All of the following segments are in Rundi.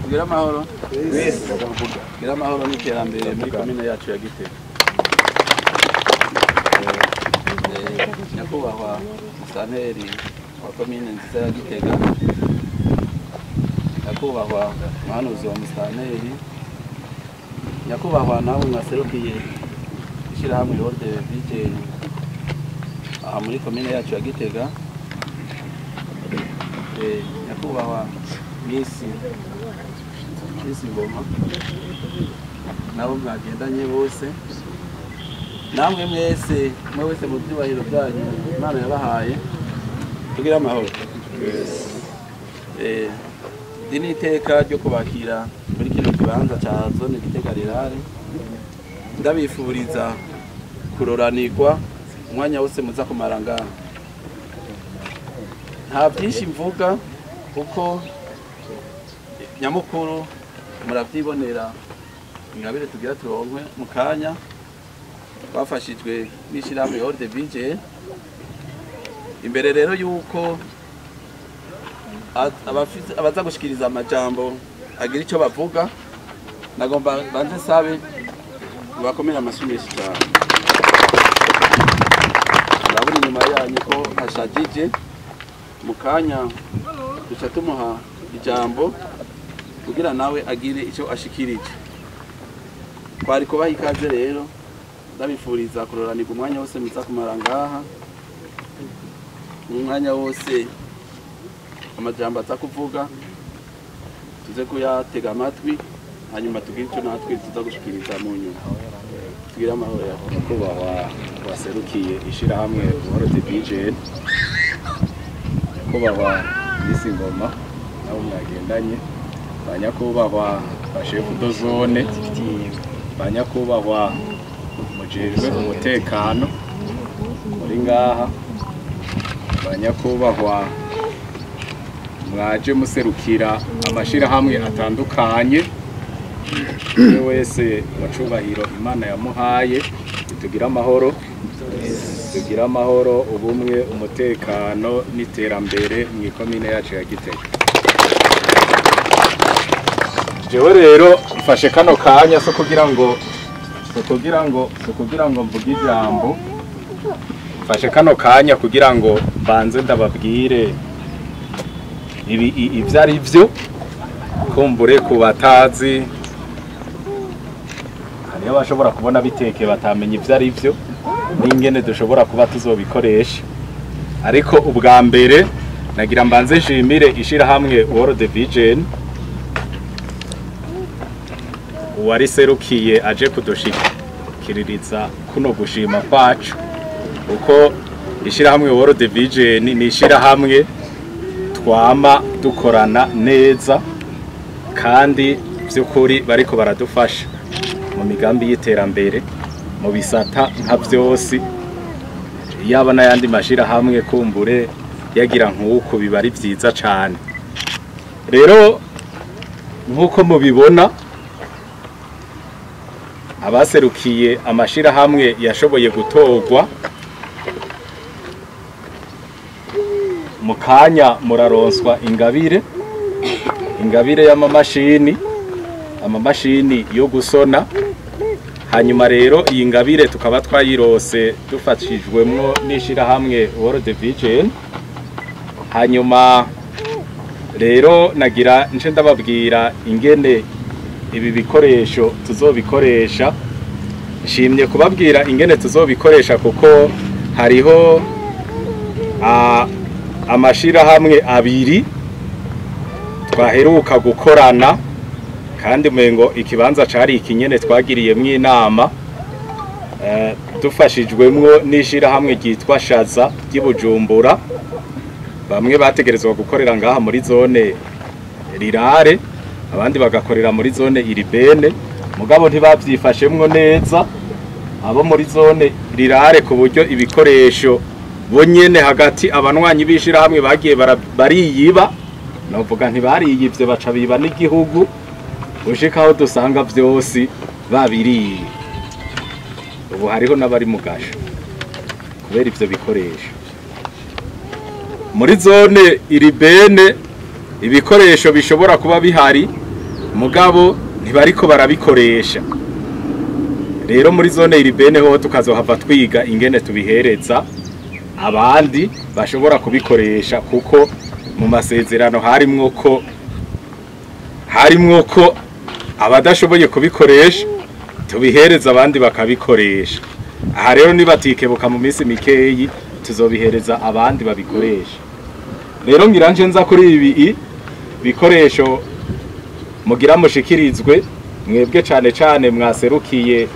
Kugira amahoro. Kugira amahoro n'iterambere muri komine yacu ya Gitega. Nyakubahwa Musanteri wa komine nziza ya Gitega. Nyakubahwa Muhanuzi wa Musanteri. Nyakubahwa nawe mwaserukiye ishirahamwe World Vision aha muri komine yacu ya Gitega. Nyakubahwa Misi Ngoma nabo mwagendanye bose, namwe mwese mu byubahiro byanyu Imana yabahaye. Kugira amahoro. Dini iteka ryo kubakira muri kino kibanza ca zone Gitega Rirare, ndabifuriza kuroranirwa umwanya wose muza kumara ngaha. Nta byinshi mvuga kuko nyamukuru muravyibonera ingabire tugira turonkwe mu kanya twafashijwe n'ishirahamwe World Vision. Imbere rero yuko abaza gushikiriza amajambo agira ico bavuga, nagomba banze sabe bakomera amashyi menshi cyane. Ndabona inyuma yanyu ko hashajije, mu kanya duca tumuha ijambo kugira nawe agire icyo ashikirije. Twari kubaha ikaze rero, ndabifuriza kuroranirwa umwanya wose muza kumara ngaha, umwanya wose amajambo aza kuvuga tuze kuyatega amatwi, hanyuma tugire icyo natwe tuza gushikiriza mu nyuma. Tugira amahoro yawe. Nyakubahwa waserukiye ishirahamwe World Vision, nyakubahwa Misi Ngoma nabo mwagendanye, banyakubahwa bashefu do zone, banyakubahwa mujejwe umutekano muri ngaha, banyakubahwa mwaje muserukira amashirahamwe atandukanye, wese wacubahiro Imana yamuhaye. Tugira amahoro, tugira amahoro, ubumwe, umutekano n'iterambere mu ikomine yacu ya Gitega. Jewe rero mfashe kano kanya so kugira ngo mvuge ijambo, mfashe kano kanya kugira ngo banze ndababwire ivyo ari vyo, kumbure ku batazi hariyo bashobora kubona biteke batamenya ivyo ari vyo n'ingene dushobora kuba tuzobikoresha. Ariko ubwa mbere nagira mbanze nshimire ishirahamwe World Vision uwariserukiye aje kudushikiririza kuno gushima kwacu, uko ishirahamwe World Vision ni ishirahamwe twama dukorana neza kandi by'ukuri bariko baradufasha mu migambi y'iterambere mu bisata nka byose. Yaba n'ayandi mashirahamwe kumbure yagira nk'uko biba ari byiza cyane. Rero nk'uko mubibona, abaserukiye amashirahamwe yashoboye gutorwa mu kanya muraronswa ingabire y'amamashini, amamashini yo gusona. Hanyuma rero iyi ngabire tukaba twayirose dufashijwemwo n'ishirahamwe World Vision. Hanyuma rero nagira nce ndababwira ingene ibi bikoresho tuzobikoresha. Nshimye kubabwira ingene tuzobikoresha kuko hariho amashirahamwe abiri twaheruka gukorana, kandi mwengo ikibanza cari ikinyene twagiriyemwo inama dufashijwemwo n'ishirahamwe ryitwa Shaza ry'Ibujumbura. Bamwe bategerezwa gukorera ngaha muri zone Rirare, abandi bagakorera muri zone Iribene, mugabo ntibavyifashemwo neza abo muri zone Rirare, ku buryo ibikoresho bonyene hagati abanwanyi b'ishirahamwe bagiye bariyiba. Novuga ntibariyivye, baca biba n'igihugu, ushikaho dusanga vyose babiriye. Ubu hariho n'abari mu gasho kubera ivyo bikoresho. Muri zone Iribene ibikoresho bishobora kuba bihari mugabo ntibariko barabikoresha. Rero muri zone iribene ho tukazohava twiga ingene tubihereza abandi bashobora kubikoresha, kuko mu masezerano harimwo ko abadashoboye kubikoresha tubihereza abandi bakabikoresha. Aha rero nibatikebuka mu minsi mikeyi tuzobihereza abandi babikoresha. Rero ngiranje nza kuri ibi bikoresho mugira mushikirizwe mwebwe cane mwaserukiye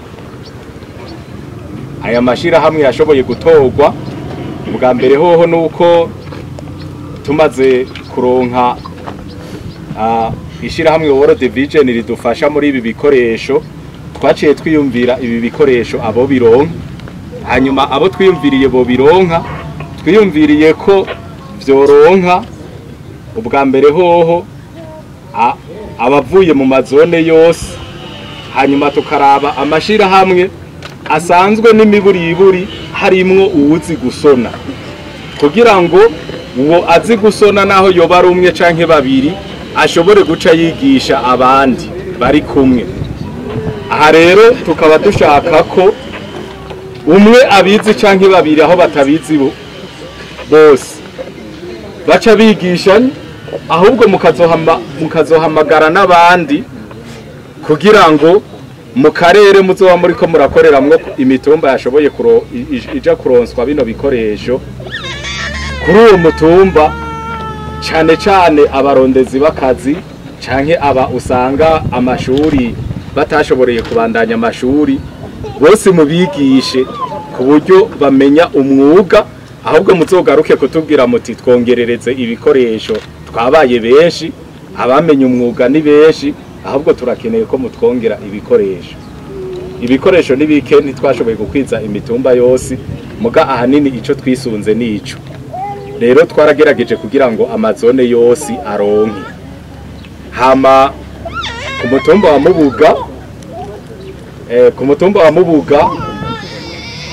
aya mashira hamwe yashoboye gutorwa. Ubwa mbere hoho nuko tumaze kuronka ishira hamwe World Vision ridufasha muri ibi bikoresho, twaciye twiyumvira ibi bikoresho abo bironka, hanyuma abo twiyumviriye bo bironka, twiyumviriye ko vyoronka ubwa mbere hoho abavuye mu mazone yose, hanyuma tukaraba amashira hamwe asanzwe n'imiburiburi harimwo uwuzi gusona, kugira ngo uwo azi gusona naho yoba ari umwe canke babiri ashobore guca yigisha abandi bari kumwe. Aha rero tukaba dushaka ko umwe abizi canke babiri aho batabizi bose baca bigishanya, ahubwo mukazohamagara n'abandi kugira ngo mu karere muzoba muriko murakoreramwo imitumba yashoboye ija kuronswa bino bikoresho, kuri uwo mutumba cane abarondezi b'akazi canke aba usanga amashuri batashoboreye kubandanya amashuri, bose mubigishe ku buryo bamenya umwuga, ahubwo muzogaruke kutubwira muti twongerereze ibikoresho, twabaye benshi, abamenye umwuga ni benshi, ahubwo turakeneye ko mutwongera ibikoresho nibike ntitwashoboye gukwiza imitumba yose, muga ahanini ico twisunze nico. Rero twaragerageje kugira ngo amazone yose aronke. Hama ku mutumba wa Mubuga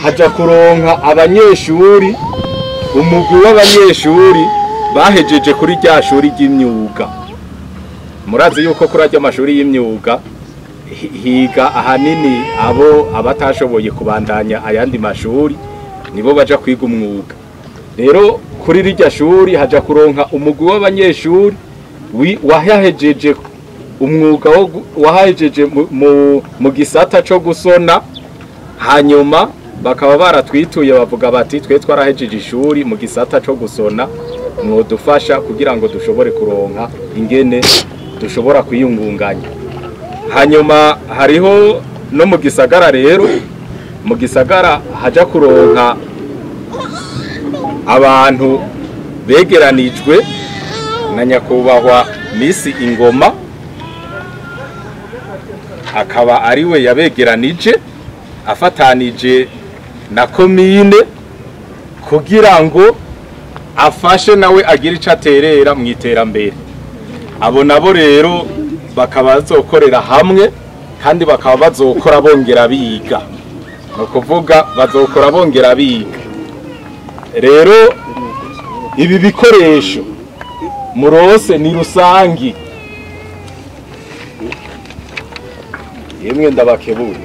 haja kuronka abanyeshuri, umugwi w'abanyeshuri bahejeje kuri rya shuri ry'imyuga. Murazi yuko kuri rya mashuri y'imyuga higa ahanini abatashoboye kubandanya ayandi mashuri nibo baja kwiga umwuga. Rero kuri rya shuri haja kuronka umugwi w'abanyeshuri wahejeje umwuga wahejeje mu gisata cyo gusona, hanyuma bakaba baratwituye bavuga bati twe twarahejeje ishuri mu gisata cyo gusona, mwodufasha kugira ngo dushobore kuronka ingene dushobora kwiyungunganya. Hanyuma hariho no mu gisagara, rero mu gisagara haja kuronka abantu begeranijwe na nyakubahwa Miss Ingoma, akaba ariwe yabegeranije afatanije na komine kugira ngo afashe nawe agira ico aterera mu iterambere. Abo nabo rero bakaba bazokorera hamwe kandi bakaba bazokora bongera biga, no kuvuga bazokora bongera biga. Rero ibi bikoresho murose ni rusangi, yemwe ndabakebura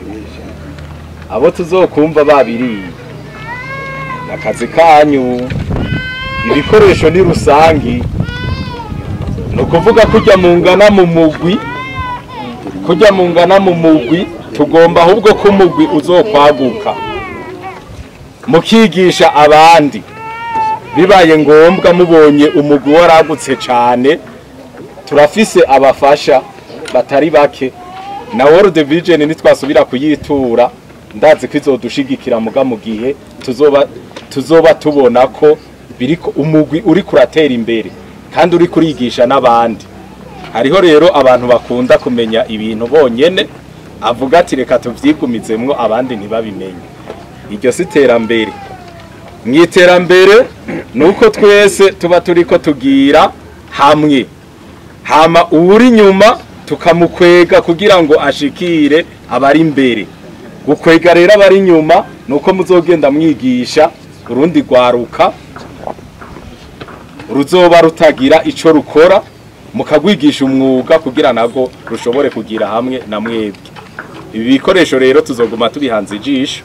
abo tuzokumva babiriye akazi kanyu. Ibikoresho ni rusangi, no kuvuga kujya mungana mu mugwi, tugomba ahubwo ko umugwi uzokwaguka mukigisha abandi. Bibaye ngombwa mubonye umugwi waragutse cyane, turafise abafasha batari bake, na World Vision nitwasubira kuyitura ndazi ko izodushigikira muga mu gihe tuzoba tubona ko biriko umugwi uri kuratera imbere kandi uri kurigisha n'abandi. Hariho rero abantu bakunda kumenya ibintu bonyene, avuga ati reka tuvyigumizemwo abandi ntibabimenye. Iryo si terambere. Mwiterambere nuko twese tuba turiko tugira hamwe, hama uri nyuma tukamukwega kugira ngo ashikire abari imbere. Gukwega rero abari nyuma nuko muzogenda mwigisha urundi rwaruka ruzoba rutagira ico rukora, mukagwigisha umwuga kugira nago rushobore kugira hamwe na mwebwe. Ibi bikoresho rero tuzoguma tubihanze ijisho,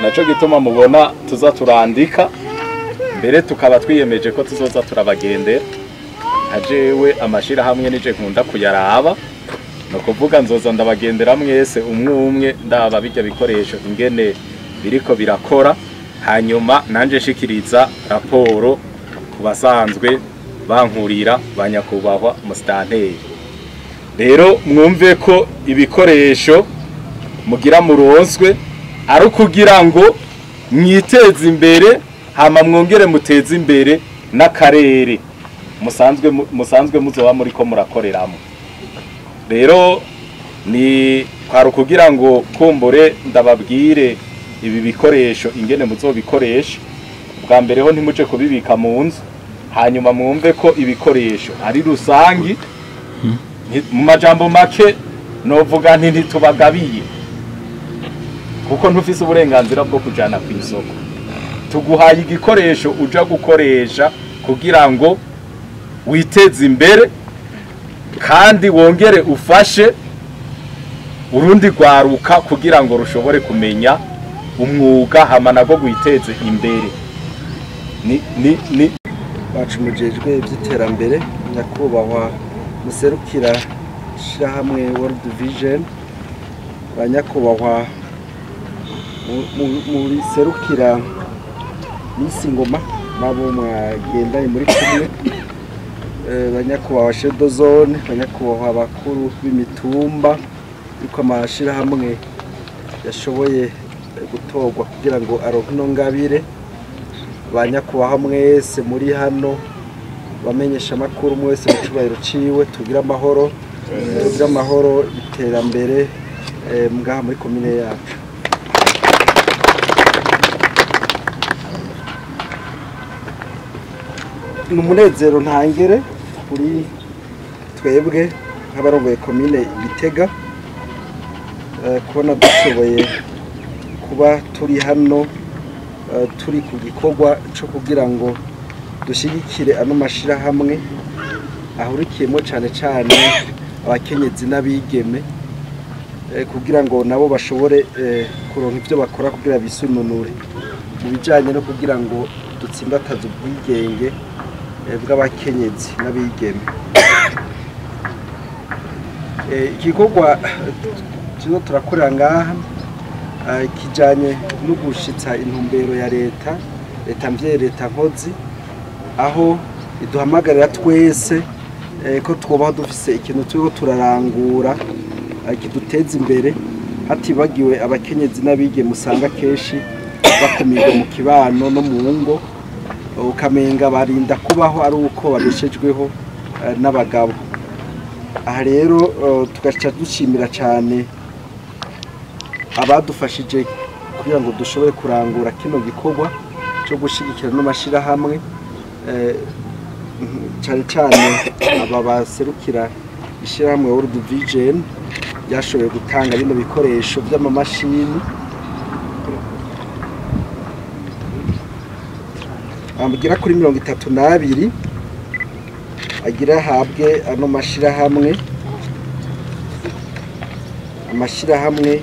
naco gituma mubona tuza turandika mbere tukaba twiyemeje ko tuzoza turabagendera. Ajewe amashira hamwe nije nkunda kuyaraba, no kuvuga nzoza ndabagendera mwese umwe ndaba bijya bikoresho ingene biriko birakora, hanyuma nanje shikiriza raporo kubasanzwe bankurira banyakubahwa musitanteri. Rero mwumve ko ibikoresho mugira muronswe ari ukugira ngo mwiteze imbere, hama mwongere muteze imbere n'akarere musanzwe muzoba muri ko murakoreramo. Rero ni kwari kugira ngo kumbure ndababwire ibi bikoresho ingene muzobikoresha. Bwa mbere ho ntimuje kubibika mu nzu, hanyuma mwumve ko ibikoresho ari rusangi. Mu majambo make novuga nti ntitubagabiye, kuko ntufise uburenganzira bwo kujana ku isoko. Tuguhaye igikoresho uja gukoresha kugira ngo witeze imbere kandi wongere ufashe urundi rwaruka kugira ngo rushobore kumenya umwuga hama nago gwiteze imbere. Ni bacumujejwe iby'iterambere nyakubahwa muserukira shirahamwe World Vision, banyakubahwa muri serukira Misi Ngoma nabo mwagendanye muri kumwe, banyakubahwa Shadow Zone, banyakubahwa bakuru b'imitumba yuko amashira hamwe yashoboye gutorwa kugira ngo aronke no ngabire, banyakubahwa mwese muri hano bamenyesha makuru mwese mu cyubahiro ciwe, tugira amahoro iterambere mgaha muri komine yacu. Numunezero ntangere kuri twebwe nk'abarongoye komine Gitega kubona dushoboye kuba turi hano turi ku gikorwa cyo kugira ngo dushigikire ano mashira hamwe ahurikiyemo cyane abakenyezi n'abigeme, kugira ngo nabo bashobore kuronka ibyo bakora kugira bisununure mu bijanye no kugira ngo dutsimbataze ubwigenge bw'abakenyezi n'abigeme. Igikorwa cyo turakorera ngaha kijanye no gushitsa intumbero ya leta mvye leta nkozi, aho iduhamagarira twese ko twobaho dufise ikintu turiko turarangura kiduteza imbere, hatibagiwe abakenyezi n'abigeme usanga kenshi bakumirwa mu kibano no mu ngo, ukamenga barinda kubaho ari uko babeshejweho n'abagabo. Aha rero tugaca dushimira cyane abadufashije kugira ngo dushobore kurangura kino gikorwa cyo gushigikira no mashira hamwe, cyane aba baserukira ishyirahamwe World Vision yashoboye gutanga bino bikoresho by'amamashini amugera kuri 32 agira habwe ano mashira hamwe. Amashira hamwe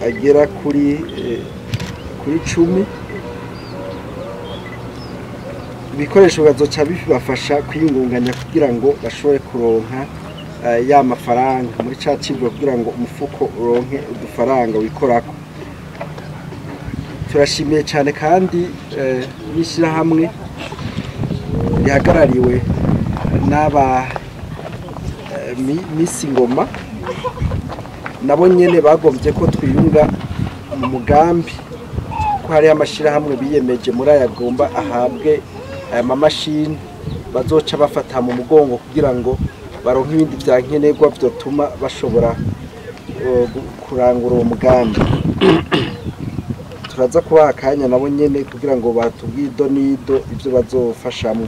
agera kuri 10. Ibikoresho bazoca bifasha kwiyungunganya kugira ngo bashobore kuronka ya mafaranga muri cacibwe kugira ngo umufuko uronke udufaranga wikorako. Turashimiye cyane kandi n'ishyira hamwe rihagarariwe n'aba Misi Ngoma, nabo nyene bagombye ko twiyunga mu mugambi ko hari amashira hamwe biyemeje muri ayagomba ahabwe aya mamashini bazoca bafata mu mugongo kugira ngo baronke ibindi byankenerwa byotuma bashobora kurangura uwo mugambi. Turaza kubaha akanya nabo nyene kugira ngo batubwido nido ibyo bazofashamo.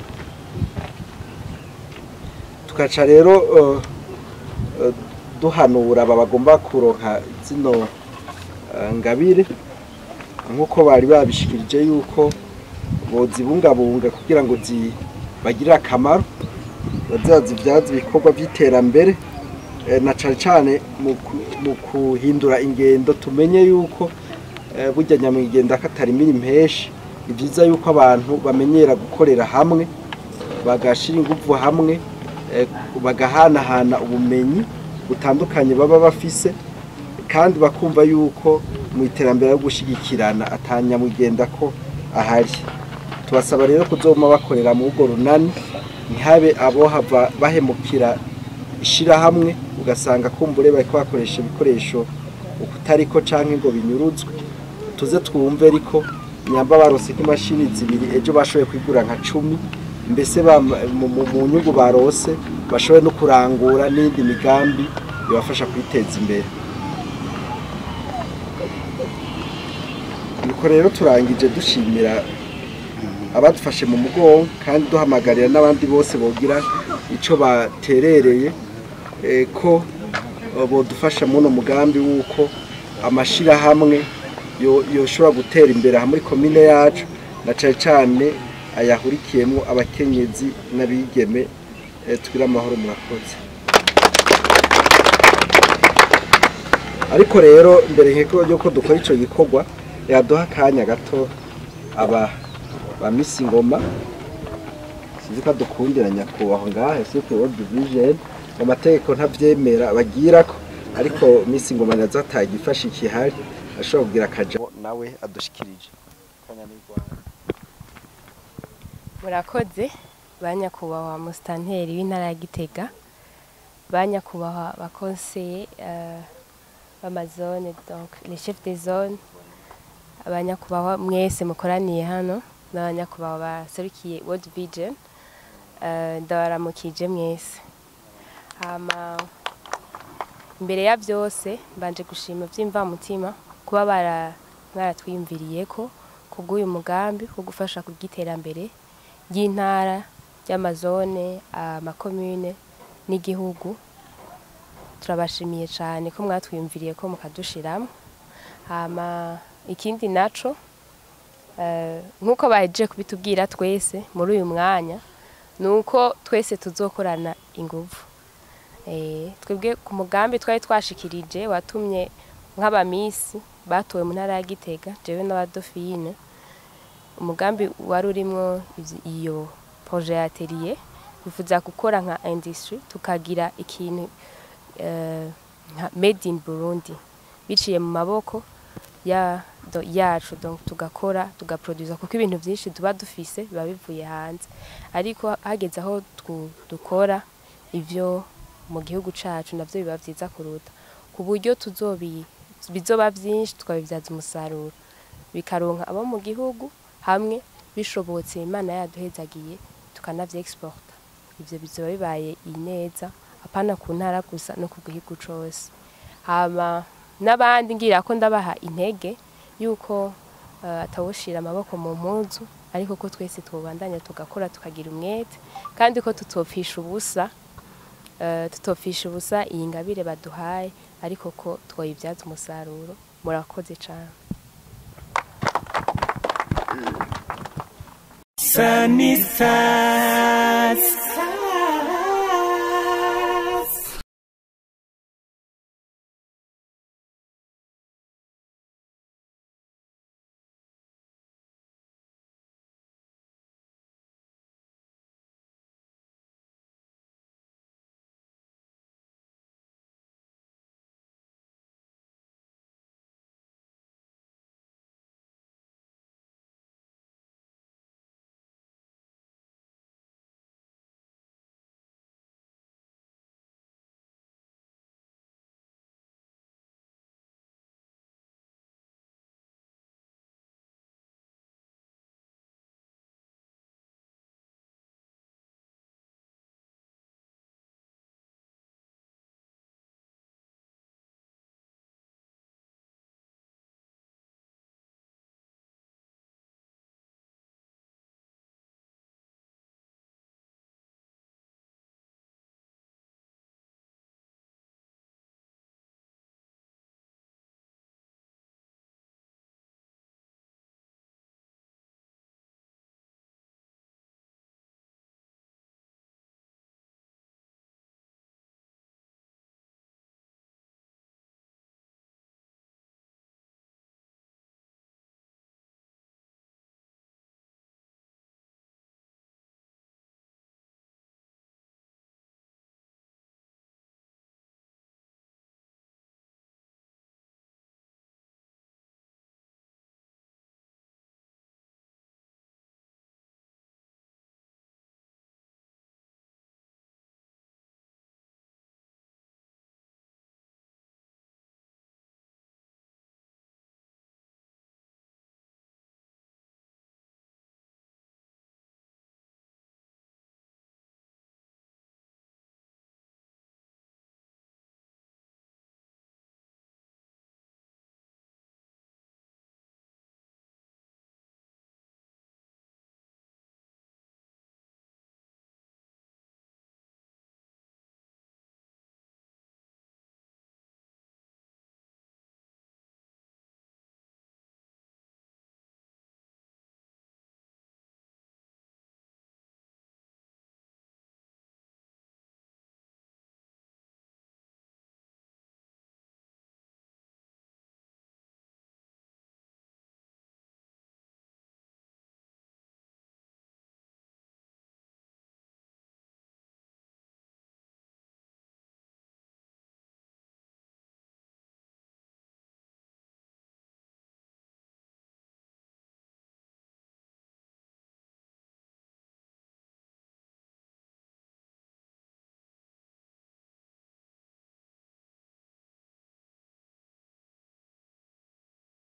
Tukaca rero duhanura bagomba kuronka zino ngabire nkuko bari babishikirije yuko bozibungabunga kugira ngo bagire akamaro, bazazivyaza ibikorwa by'iterambere na cane cane mu kuhindura ingendo. Tumenye yuko burya nyamwigenda katarimira impeshi, ni byiza yuko abantu bamenyera gukorera hamwe, bagashira ingufu hamwe, bagahanahana ubumenyi butandukanye baba bafise, kandi bakumva yuko mu iterambere yo gushigikirana atanyamwigenda ko ahari. Tubasaba rero kuzoma bakorera mu rugo runani, ntihabe abo hava bahemukira ishira hamwe ugasanga kumbure bariko bakoresha ibikoresho ukutariko canke ngo binyuruzwe. Tuze twumve ariko nyamba barose nk'imashini zibiri ejo bashoboye kwigura nka 10, mbese mu nyungu barose bashoboye no kurangura n'indi migambi bibafasha kwiteza imbere. Nuko rero turangije dushimira abadufashe mu mugongo kandi duhamagarira n'abandi bose bogira ico baterereye ko bodufasha muno mugambi wuko amashira hamwe yoshobora gutera imbere muri komine yacu, na cane cane ayahurikiyemo abakenyezi n'abigeme. Tugira amahoro, murakoze. Ariko rero mbere yuko dukora ico gikorwa yaduha akanya gato aba Miss Ngoma, sizi ko dukundira nyakubahwa ngahe Super World Vision, amategeko ntavyemera bagirako, ariko Miss Ngoma nazataga ifasha ikihari ashobora kugira akaja nawe adushikirije kanya n'Rwanda. Murakoze banyakubahwa mustanteri w'intara ya Gitega, banyakubahwa bakonseye b'amazone, donc les chefs des zones, abanyakubahwa mwese mukoraniye hano, n'abanyakubahwa baserukiye World Vision, ndabaramukije mwese. Imbere ya byose mbanje gushima by'imvamutima kuba mwaratwiyumviriye ko kubw'uyu mugambi wo gufasha kugiterambere ry'intara, y'amazone, amakomune n'igihugu. Turabashimiye cyane ko mwatwiyumviriye ko mukadushiramo. Ikindi naco nkuko bahejeje kubitubwira twese muri uyu mwanya, nuko twese tuzokorana ingufu. Twebwe ku mugambi twari twashikirije watumye nk'abamisi batowe mu ntara ya Gitega, jewe n'abadofine, umugambi wari urimo iyo projet ya atelier bifuza gukora nka industry, tukagira ikintu nka made in Burundi biciye mu maboko yacu, donc tugakora tugaproduza, kuko ibintu byinshi tuba dufise biba bivuye hanze, ariko hageze aho dukora ivyo mu gihugu cacu navyo biba vyiza kuruta, ku buryo bizoba byinshi tukabivyaza umusaruro, bikaronka abo mu gihugu hamwe, bishobotse Imana yaduhezagiye tukanavye exporta. Ivyo bizoba bibaye ineza apana ku ntara gusa no ku gihugu cose. N'abandi ngira ko ndabaha intege yuko atawoshira amaboko mu mpuzu, ariko ko twese twobandanya tugakora tukagira umwete, kandi ko tutopfisha ubusa iyi ngabire baduhaye, ariko ko twoyivyaza umusaruro. Murakoze cyane. Sanisa